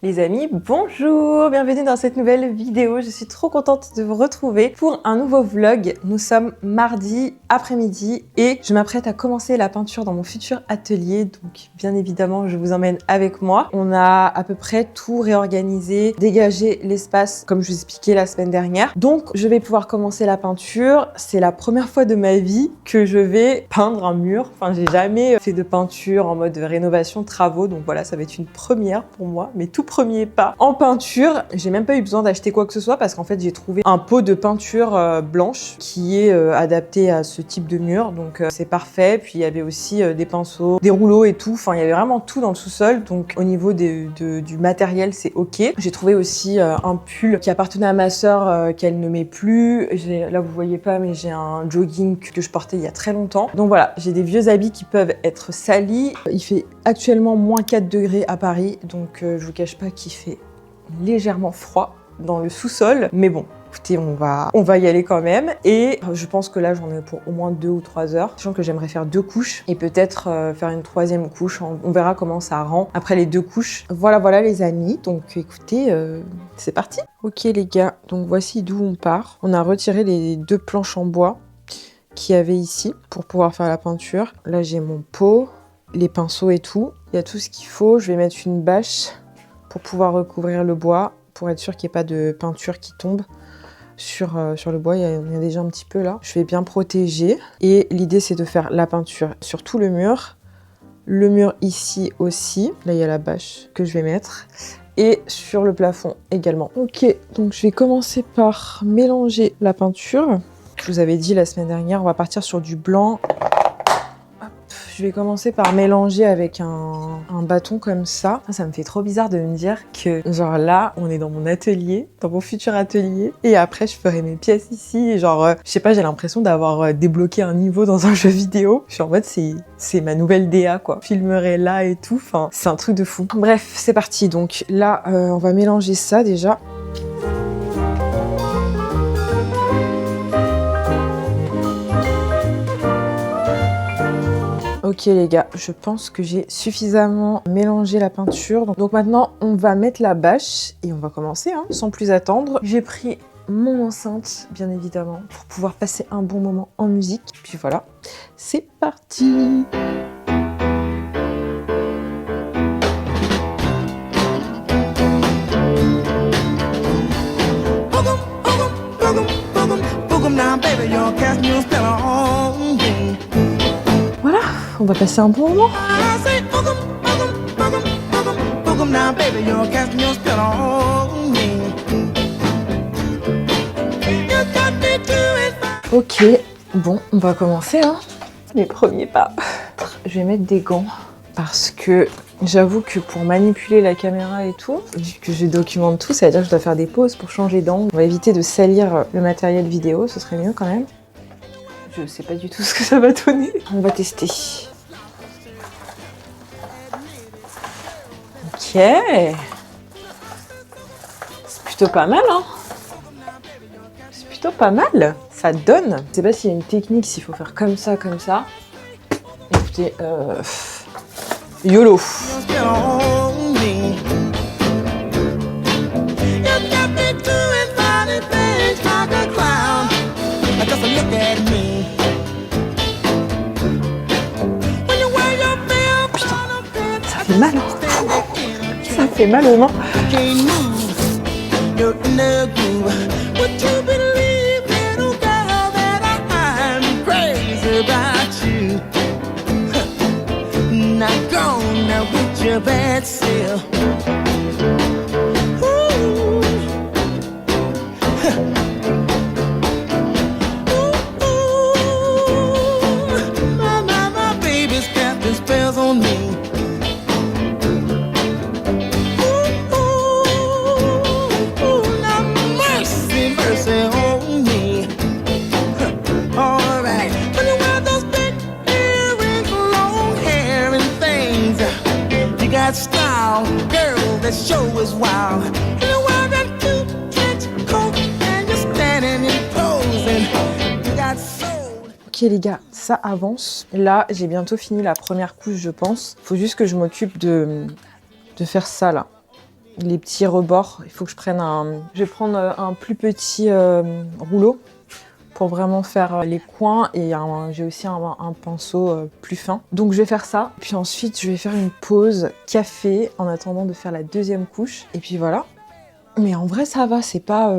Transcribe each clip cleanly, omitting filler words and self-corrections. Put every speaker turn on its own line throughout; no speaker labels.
Les amis, bonjour, bienvenue dans cette nouvelle vidéo. Je suis trop contente de vous retrouver pour un nouveau vlog. Nous sommes mardi après-midi et je m'apprête à commencer la peinture dans mon futur atelier. Donc bien évidemment, je vous emmène avec moi. On a à peu près tout réorganisé, dégagé l'espace comme je vous expliquais la semaine dernière. Donc je vais pouvoir commencer la peinture. C'est la première fois de ma vie que je vais peindre un mur. Enfin, j'ai jamais fait de peinture en mode rénovation, travaux. Donc voilà, ça va être une première pour moi, mais tout premier pas en peinture. J'ai même pas eu besoin d'acheter quoi que ce soit parce qu'en fait j'ai trouvé un pot de peinture blanche qui est adapté à ce type de mur, donc c'est parfait. Puis il y avait aussi des pinceaux, des rouleaux et tout, enfin il y avait vraiment tout dans le sous-sol, donc au niveau du matériel c'est ok. J'ai trouvé aussi un pull qui appartenait à ma sœur qu'elle ne met plus. Là vous voyez pas, mais j'ai un jogging que je portais il y a très longtemps, donc voilà, j'ai des vieux habits qui peuvent être salis. Il fait actuellement moins 4 degrés à Paris, donc je vous cache pas qu'il fait légèrement froid dans le sous-sol, mais bon, écoutez, on va y aller quand même. Et je pense que là j'en ai pour au moins 2 ou 3 heures, sachant que j'aimerais faire 2 couches et peut-être faire une 3e couche. On verra comment ça rend après les 2 couches. Voilà les amis, donc écoutez, c'est parti. Ok les gars, donc voici d'où on part. On a retiré les 2 planches en bois qu'il y avait ici pour pouvoir faire la peinture. Là j'ai mon pot, les pinceaux et tout. Il y a tout ce qu'il faut. Je vais mettre une bâche pour pouvoir recouvrir le bois, pour être sûr qu'il n'y ait pas de peinture qui tombe sur le bois. Il y a déjà un petit peu là. Je vais bien protéger. Et l'idée, c'est de faire la peinture sur tout le mur ici aussi. Là, il y a la bâche que je vais mettre. Et sur le plafond également. Ok, donc je vais commencer par mélanger la peinture. Je vous avais dit la semaine dernière, on va partir sur du blanc. Je vais commencer par mélanger avec un bâton comme ça. Ça me fait trop bizarre de me dire que genre là, on est dans mon atelier, dans mon futur atelier. Et après, je ferai mes pièces ici. Et genre, je sais pas, j'ai l'impression d'avoir débloqué un niveau dans un jeu vidéo. Je suis en mode, c'est ma nouvelle DA quoi. Je filmerai là et tout. Enfin, c'est un truc de fou. Bref, c'est parti. Donc là, on va mélanger ça déjà. Ok les gars, je pense que j'ai suffisamment mélangé la peinture. Donc maintenant, on va mettre la bâche et on va commencer, hein, sans plus attendre. J'ai pris mon enceinte, bien évidemment, pour pouvoir passer un bon moment en musique. Puis voilà, c'est parti! Voilà, on va passer un bon moment. Ok, bon, on va commencer, hein. Les premiers pas. Je vais mettre des gants parce que j'avoue que pour manipuler la caméra et tout, vu que je documente tout, ça veut dire que je dois faire des pauses pour changer d'angle. On va éviter de salir le matériel vidéo, ce serait mieux quand même. Je sais pas du tout ce que ça va donner. On va tester. Ok. C'est plutôt pas mal, hein. C'est plutôt pas mal. Ça donne. Je sais pas s'il y a une technique, s'il faut faire comme ça, comme ça. Écoutez, YOLO. Ça fait mal, hein. Ça fait mal aux mains. Style, girl, that show is wild. In a world that you can't cope, and you're standing and posing. You got soul. Ok les gars, ça avance. Là, j'ai bientôt fini la première couche, je pense. Faut juste que je m'occupe de faire ça là. les petits rebords. Il faut que je prenne Je vais prendre un plus petit rouleau pour vraiment faire les coins et j'ai aussi un pinceau plus fin. Donc je vais faire ça. Puis ensuite, je vais faire une pause café en attendant de faire la deuxième couche. Et puis voilà. Mais en vrai, ça va, c'est pas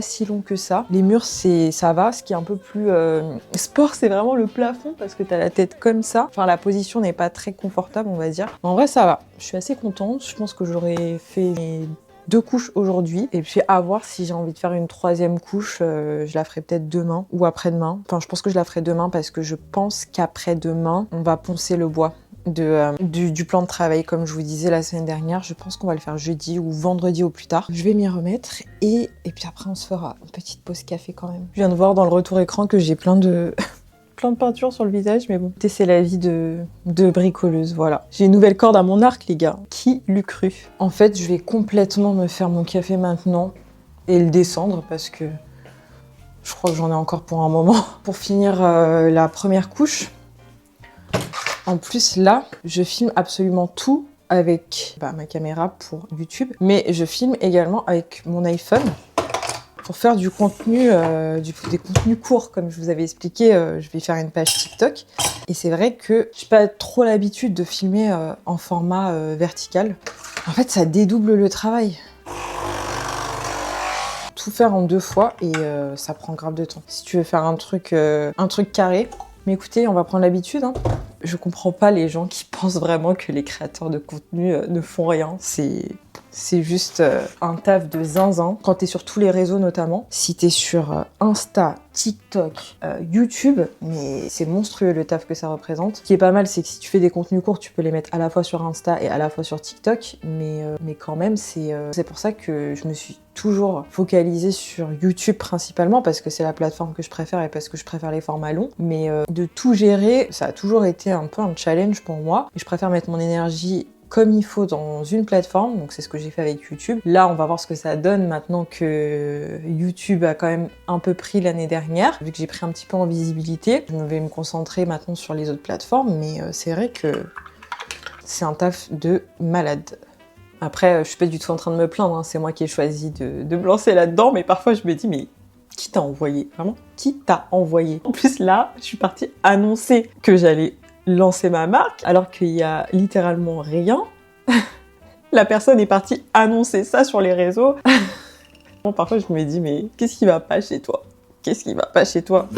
si long que ça. Les murs, ça va. Ce qui est un peu plus sport, c'est vraiment le plafond parce que t'as la tête comme ça. Enfin, la position n'est pas très confortable, on va dire. Mais en vrai, ça va. Je suis assez contente. Je pense que j'aurais fait mes 2 couches aujourd'hui. Et puis à voir si j'ai envie de faire une 3e couche. Je la ferai peut-être demain ou après-demain. Enfin, je pense que je la ferai demain parce que je pense qu'après-demain, on va poncer le bois. Du plan de travail comme je vous disais la semaine dernière. Je pense qu'on va le faire jeudi ou vendredi au plus tard. Je vais m'y remettre et puis après on se fera une petite pause café quand même. Je viens de voir dans le retour écran que j'ai plein de peinture sur le visage, mais bon, c'est la vie de bricoleuse, voilà. J'ai une nouvelle corde à mon arc, les gars. Qui l'eût cru? En fait, je vais complètement me faire mon café maintenant et le descendre parce que je crois que j'en ai encore pour un moment. Pour finir la première couche. En plus, là, je filme absolument tout avec ma caméra pour YouTube, mais je filme également avec mon iPhone pour faire du contenu, des contenus courts. Comme je vous avais expliqué, je vais faire une page TikTok. Et c'est vrai que je n'ai pas trop l'habitude de filmer en format vertical. En fait, ça dédouble le travail. Tout faire en 2 fois et ça prend grave de temps. Si tu veux faire un truc carré, mais écoutez, on va prendre l'habitude, hein. Je comprends pas les gens qui pensent vraiment que les créateurs de contenu ne font rien. C'est juste un taf de zinzin. Quand t'es sur tous les réseaux notamment, si t'es sur Insta, TikTok, YouTube, mais c'est monstrueux le taf que ça représente. Ce qui est pas mal, c'est que si tu fais des contenus courts, tu peux les mettre à la fois sur Insta et à la fois sur TikTok, mais quand même, c'est pour ça que je me suis toujours focalisée sur YouTube principalement, parce que c'est la plateforme que je préfère et parce que je préfère les formats longs. Mais de tout gérer, ça a toujours été un peu un challenge pour moi. Et je préfère mettre mon énergie comme il faut dans une plateforme, donc c'est ce que j'ai fait avec YouTube. Là, on va voir ce que ça donne maintenant que YouTube a quand même un peu pris l'année dernière, vu que j'ai pris un petit peu en visibilité. Je vais me concentrer maintenant sur les autres plateformes, mais c'est vrai que c'est un taf de malade. Après, je suis pas du tout en train de me plaindre, hein. C'est moi qui ai choisi de me lancer là-dedans, mais parfois je me dis, mais qui t'a envoyé? Vraiment, qui t'a envoyé? En plus là, je suis partie annoncer que j'allais lancer ma marque, alors qu'il y a littéralement rien. La personne est partie annoncer ça sur les réseaux. Bon, parfois je me dis, mais qu'est-ce qui va pas chez toi? Qu'est-ce qui va pas chez toi?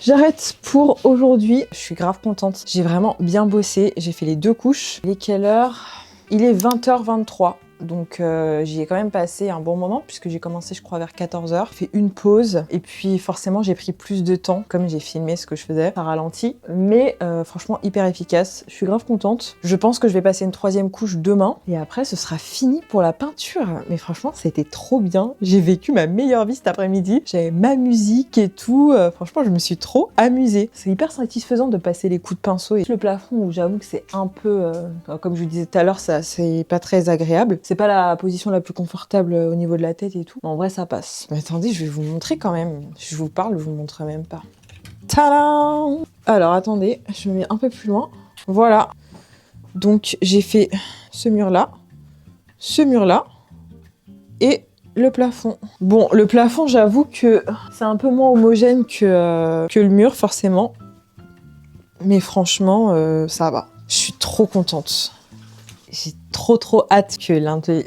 J'arrête pour aujourd'hui. Je suis grave contente. J'ai vraiment bien bossé. J'ai fait les 2 couches. Il est quelle heure? Il est 20h23. Donc j'y ai quand même passé un bon moment puisque j'ai commencé je crois vers 14h. J'ai fait une pause et puis forcément j'ai pris plus de temps comme j'ai filmé ce que je faisais à ralenti. Mais franchement hyper efficace. Je suis grave contente. Je pense que je vais passer une 3e couche demain et après ce sera fini pour la peinture. Mais franchement c'était trop bien. J'ai vécu ma meilleure vie cet après-midi. J'avais ma musique et tout. Franchement je me suis trop amusée. C'est hyper satisfaisant de passer les coups de pinceau et le plafond où j'avoue que c'est un peu comme je vous disais tout à l'heure, ça c'est pas très agréable. C'est pas la position la plus confortable au niveau de la tête et tout. Mais en vrai, ça passe. Mais attendez, je vais vous montrer quand même. Je vous parle, je vous montre même pas. Tadam! Alors, attendez, je me mets un peu plus loin. Voilà. Donc, j'ai fait ce mur-là et le plafond. Bon, le plafond, j'avoue que c'est un peu moins homogène que le mur, forcément. Mais franchement, ça va. Je suis trop contente. J'ai trop hâte que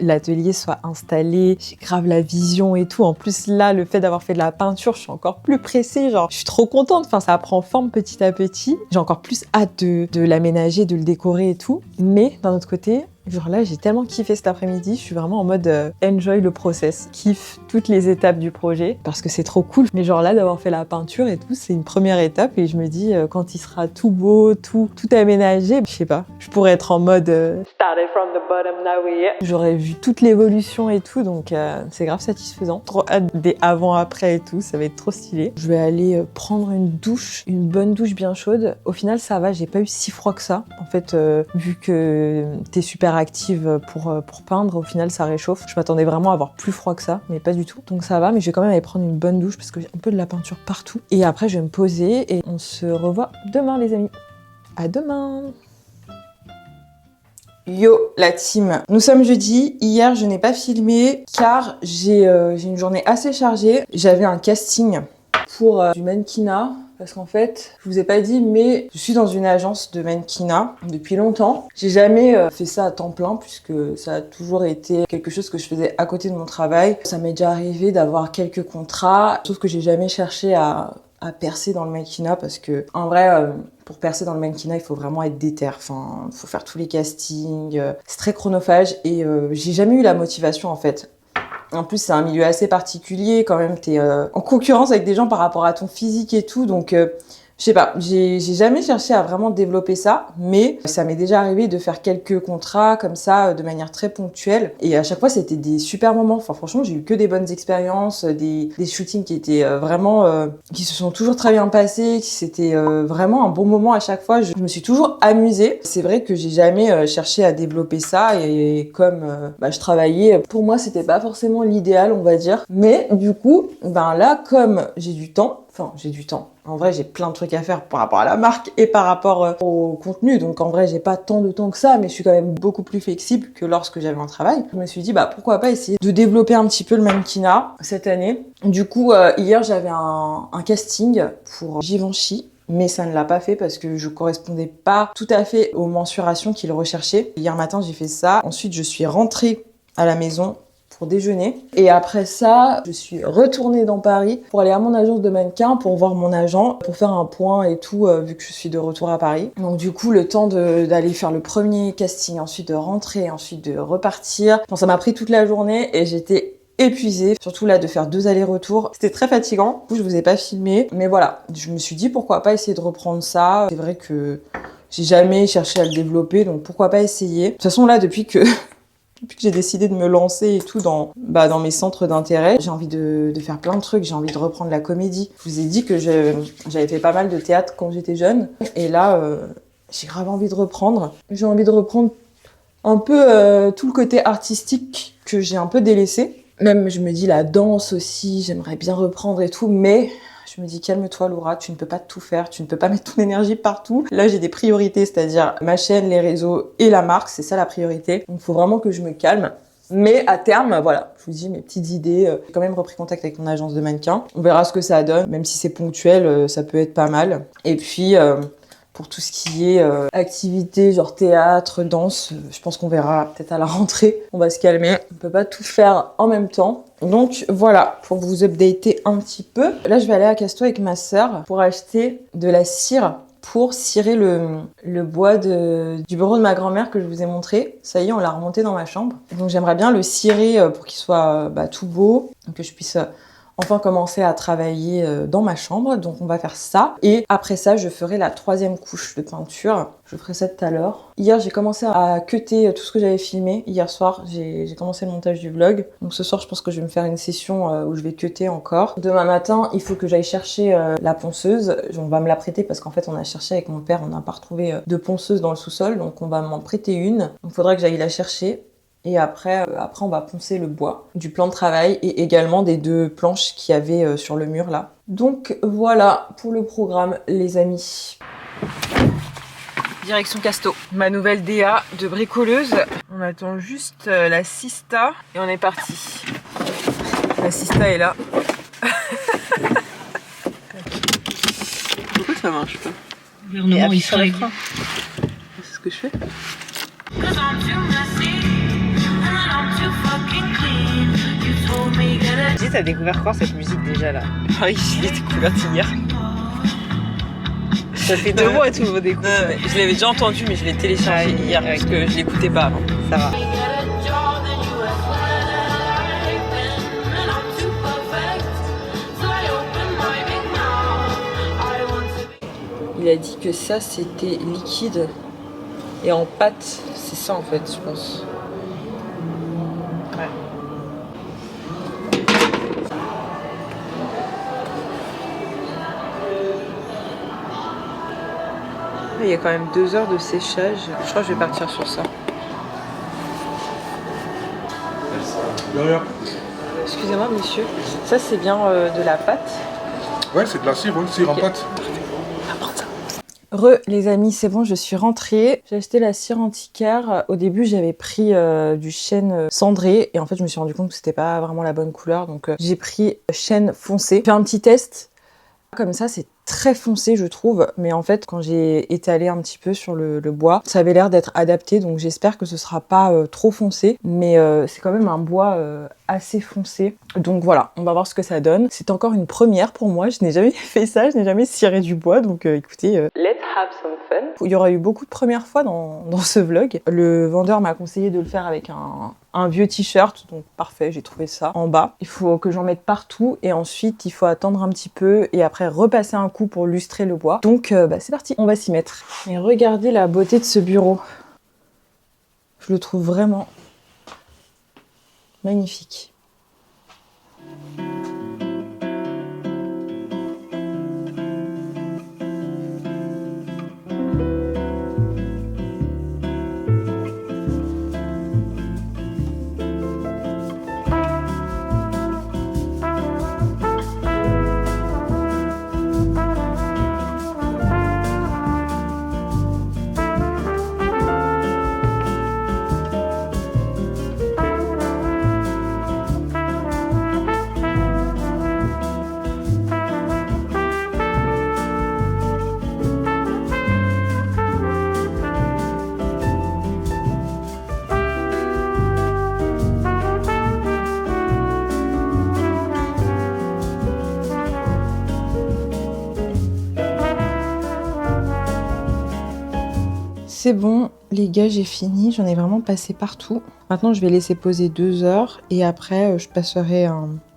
l'atelier soit installé. J'ai grave la vision et tout. En plus là, le fait d'avoir fait de la peinture, je suis encore plus pressée. Genre, je suis trop contente. Enfin, ça prend forme petit à petit. J'ai encore plus hâte de l'aménager, de le décorer et tout. Mais d'un autre côté, Genre là, j'ai tellement kiffé cet après-midi, je suis vraiment en mode enjoy le process, kiffe toutes les étapes du projet parce que c'est trop cool. Mais genre là, d'avoir fait la peinture et tout, c'est une première étape et je me dis quand il sera tout beau, tout aménagé, je sais pas, je pourrais être en mode started from the bottom, now we're here. J'aurais vu toute l'évolution et tout, donc c'est grave satisfaisant. Trop hâte des avant-après et tout, ça va être trop stylé. Je vais aller prendre une douche, une bonne douche bien chaude. Au final, ça va, j'ai pas eu si froid que ça. En fait, vu que t'es super active pour peindre, au final ça réchauffe. Je m'attendais vraiment à avoir plus froid que ça, mais pas du tout. Donc ça va, mais je vais quand même aller prendre une bonne douche parce que j'ai un peu de la peinture partout. Et après je vais me poser et on se revoit demain les amis. À demain. Yo la team, nous sommes jeudi, hier je n'ai pas filmé car j'ai une journée assez chargée. J'avais un casting pour du mannequinat. Parce qu'en fait, je vous ai pas dit, mais je suis dans une agence de mannequinat depuis longtemps. J'ai jamais fait ça à temps plein puisque ça a toujours été quelque chose que je faisais à côté de mon travail. Ça m'est déjà arrivé d'avoir quelques contrats, sauf que j'ai jamais cherché à percer dans le mannequinat parce que, en vrai, pour percer dans le mannequinat, il faut vraiment être déter. Enfin, il faut faire tous les castings. C'est très chronophage et j'ai jamais eu la motivation en fait. En plus, c'est un milieu assez particulier, quand même, t'es en concurrence avec des gens par rapport à ton physique et tout, donc je sais pas, j'ai jamais cherché à vraiment développer ça, mais ça m'est déjà arrivé de faire quelques contrats comme ça, de manière très ponctuelle, et à chaque fois, c'était des super moments. Enfin, franchement, j'ai eu que des bonnes expériences, des shootings qui étaient vraiment, qui se sont toujours très bien passés, qui c'était vraiment un bon moment à chaque fois. Je me suis toujours amusée. C'est vrai que j'ai jamais cherché à développer ça, et comme je travaillais, pour moi, c'était pas forcément l'idéal, on va dire. Mais du coup, ben là, comme j'ai du temps. En vrai, j'ai plein de trucs à faire par rapport à la marque et par rapport au contenu. Donc, en vrai, j'ai pas tant de temps que ça, mais je suis quand même beaucoup plus flexible que lorsque j'avais un travail. Je me suis dit, pourquoi pas essayer de développer un petit peu le mannequinat cette année. Du coup, hier, j'avais un casting pour Givenchy. Mais ça ne l'a pas fait parce que je correspondais pas tout à fait aux mensurations qu'il recherchait. Hier matin, j'ai fait ça. Ensuite, je suis rentrée à la maison pour déjeuner. Et après ça, je suis retournée dans Paris pour aller à mon agence de mannequin pour voir mon agent, pour faire un point et tout, vu que je suis de retour à Paris. Donc du coup, le temps d'aller faire le premier casting, ensuite de rentrer, ensuite de repartir. Bon, ça m'a pris toute la journée et j'étais épuisée, surtout là de faire 2 allers-retours. C'était très fatigant, du coup je vous ai pas filmé. Mais voilà, je me suis dit pourquoi pas essayer de reprendre ça. C'est vrai que j'ai jamais cherché à le développer, donc pourquoi pas essayer. De toute façon là, depuis que j'ai décidé de me lancer et tout dans mes centres d'intérêt, j'ai envie de faire plein de trucs, j'ai envie de reprendre la comédie. Je vous ai dit que j'avais fait pas mal de théâtre quand j'étais jeune, et là, j'ai grave envie de reprendre. J'ai envie de reprendre un peu tout le côté artistique que j'ai un peu délaissé. Même, je me dis, la danse aussi, j'aimerais bien reprendre et tout, mais je me dis, calme-toi Laura, tu ne peux pas tout faire, tu ne peux pas mettre ton énergie partout. Là, j'ai des priorités, c'est-à-dire ma chaîne, les réseaux et la marque, c'est ça la priorité. Donc, il faut vraiment que je me calme. Mais à terme, voilà, je vous dis mes petites idées. J'ai quand même repris contact avec mon agence de mannequin. On verra ce que ça donne, même si c'est ponctuel, ça peut être pas mal. Et puis, pour tout ce qui est activité, genre théâtre, danse, je pense qu'on verra peut-être à la rentrée. On va se calmer. On peut pas tout faire en même temps. Donc voilà, pour vous updater un petit peu. Là, je vais aller à Casto avec ma sœur pour acheter de la cire pour cirer le bois du bureau de ma grand-mère que je vous ai montré. Ça y est, on l'a remonté dans ma chambre. Donc j'aimerais bien le cirer pour qu'il soit tout beau, que je puisse enfin commencer à travailler dans ma chambre. Donc on va faire ça. Et après ça, je ferai la 3e couche de peinture. Je ferai ça tout à l'heure. Hier, j'ai commencé à cutter tout ce que j'avais filmé. Hier soir, j'ai commencé le montage du vlog. Donc ce soir, je pense que je vais me faire une session où je vais cutter encore. Demain matin, il faut que j'aille chercher la ponceuse. On va me la prêter parce qu'en fait, on a cherché avec mon père. On n'a pas retrouvé de ponceuse dans le sous-sol. Donc on va m'en prêter une. Donc il faudra que j'aille la chercher. Et après, on va poncer le bois du plan de travail et également des 2 planches qu'il y avait sur le mur là. Donc voilà pour le programme, les amis. Direction Casto, ma nouvelle DA de bricoleuse. On attend juste la Sista et on est parti. La Sista est là.
Pourquoi ça marche pas?
Le gouvernement il serait.
C'est ce que je fais.
Dis, t'as découvert quoi cette musique déjà là? Pareil, je l'ai découverte hier. Ça fait 2 mois tout le monde écoute.
Je l'avais déjà entendu, mais je l'ai téléchargé hier parce que je l'écoutais pas avant.
Ça va.
Il a dit que ça c'était liquide et en pâte, c'est ça en fait, je pense. Ouais. Il y a quand même 2 heures de séchage. Je crois que je vais partir sur ça. Excusez-moi monsieur, ça c'est bien de la pâte?
Ouais, c'est de la cire, cire en pâte.
Les amis, c'est bon, je suis rentrée. J'ai acheté la cire antiquaire. Au début, j'avais pris du chêne cendré et en fait, je me suis rendu compte que c'était pas vraiment la bonne couleur, donc j'ai pris chêne foncé. J'ai fait un petit test. Comme ça, c'est très foncé, je trouve, mais en fait, quand j'ai étalé un petit peu sur le bois, ça avait l'air d'être adapté, donc j'espère que ce sera pas trop foncé, mais c'est quand même un bois assez foncé. Donc voilà, on va voir ce que ça donne. C'est encore une première pour moi, je n'ai jamais fait ça, je n'ai jamais ciré du bois, donc écoutez, let's have some fun. Il y aura eu beaucoup de premières fois dans ce vlog. Le vendeur m'a conseillé de le faire avec un vieux t-shirt, donc parfait, j'ai trouvé ça en bas. Il faut que j'en mette partout et ensuite il faut attendre un petit peu et après repasser un coup pour lustrer le bois. Donc c'est parti, on va s'y mettre. Et regardez la beauté de ce bureau. Je le trouve vraiment magnifique. C'est bon, les gars, j'ai fini. J'en ai vraiment passé partout. Maintenant, je vais laisser poser 2 heures et après, je passerai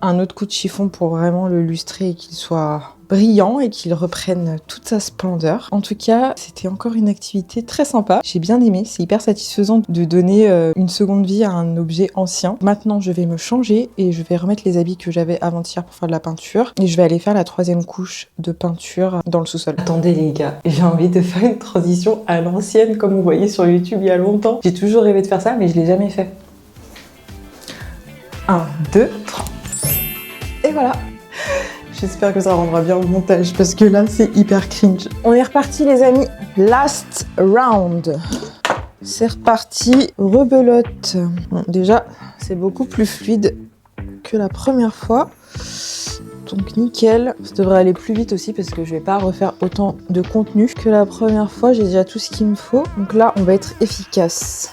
un autre coup de chiffon pour vraiment le lustrer et qu'il soit brillant et qu'il reprenne toute sa splendeur. En tout cas, c'était encore une activité très sympa. J'ai bien aimé. C'est hyper satisfaisant de donner une seconde vie à un objet ancien. Maintenant, je vais me changer et je vais remettre les habits que j'avais avant-hier pour faire de la peinture. Et je vais aller faire la 3e couche de peinture dans le sous-sol. Attendez les gars, j'ai envie de faire une transition à l'ancienne comme vous voyez sur YouTube il y a longtemps. J'ai toujours rêvé de faire ça, mais je l'ai jamais fait. 1, 2, 3. Et voilà. J'espère que ça rendra bien au montage parce que là, c'est hyper cringe. On est reparti les amis. Last round. C'est reparti. Rebelote. Bon, déjà, c'est beaucoup plus fluide que la première fois. Donc nickel. Ça devrait aller plus vite aussi parce que je vais pas refaire autant de contenu que la première fois. J'ai déjà tout ce qu'il me faut. Donc là, on va être efficace.